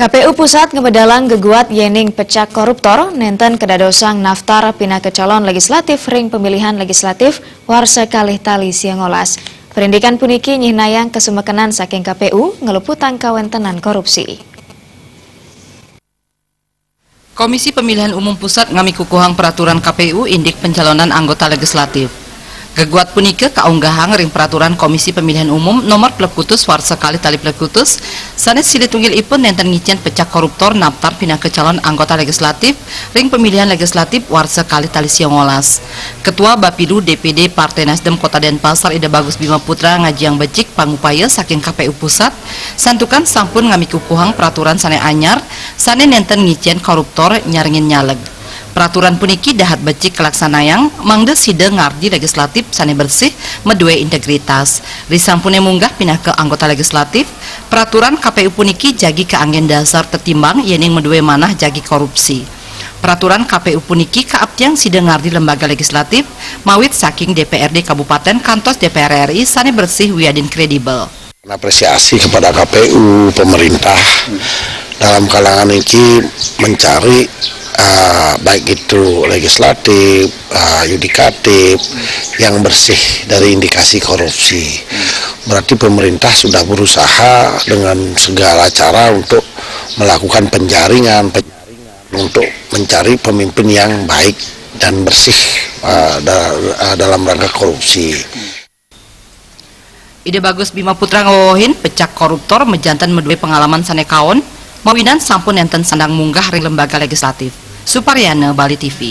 KPU Pusat ngebedalang geguat yening pecak koruptor nenten kedadosang naftar pina ke calon legislatif ring pemilihan legislatif warsa kalih tali siangolas. Perindikan puniki nyihnayang kesemekenan saking KPU ngeluputang kawentenan korupsi. Komisi Pemilihan Umum Pusat ngami kukuhang peraturan KPU indik pencalonan anggota legislatif. Geguat punike kaunggahang ring peraturan Komisi Pemilihan Umum nomor Plekutus warsa kali tali Plekutus sanes silitunggil ipun nenten ngicen pecak koruptor naftar pina ke calon anggota legislatif ring pemilihan legislatif warsa kali tali siangolas. Ketua Bapilu DPD Partai Nasdem Kota Denpasar Ida Bagus Bima Putra ngajiang becik pangupaya saking KPU Pusat santukan sampun ngami kukuhang peraturan sane anyar sane nenten ngicen koruptor nyaringin nyaleg. Peraturan puniki dahat becik kelaksanayang mangda sida ngardi legislatif sane bersih medue integritas. Risampune munggah pinah ke anggota legislatif, peraturan KPU puniki jagi ke angin dasar tertimbang yening medue manah jagi korupsi. Peraturan KPU puniki kaaptiang sida ngardi lembaga legislatif mawit saking DPRD Kabupaten kantos DPR RI sane bersih wiadin kredibel. Apresiasi kepada KPU pemerintah dalam kalangan ini mencari baik itu legislatif, yudikatif yang bersih dari indikasi korupsi. Berarti pemerintah sudah berusaha dengan segala cara untuk melakukan penjaringan untuk mencari pemimpin yang baik dan bersih dalam rangka korupsi. Ide Bagus Bima Putra ngawohin pecak koruptor mejantan medue pengalaman sane kaon mawinan sampun enten sandang munggah ring lembaga legislatif. Suparyana, Bali TV.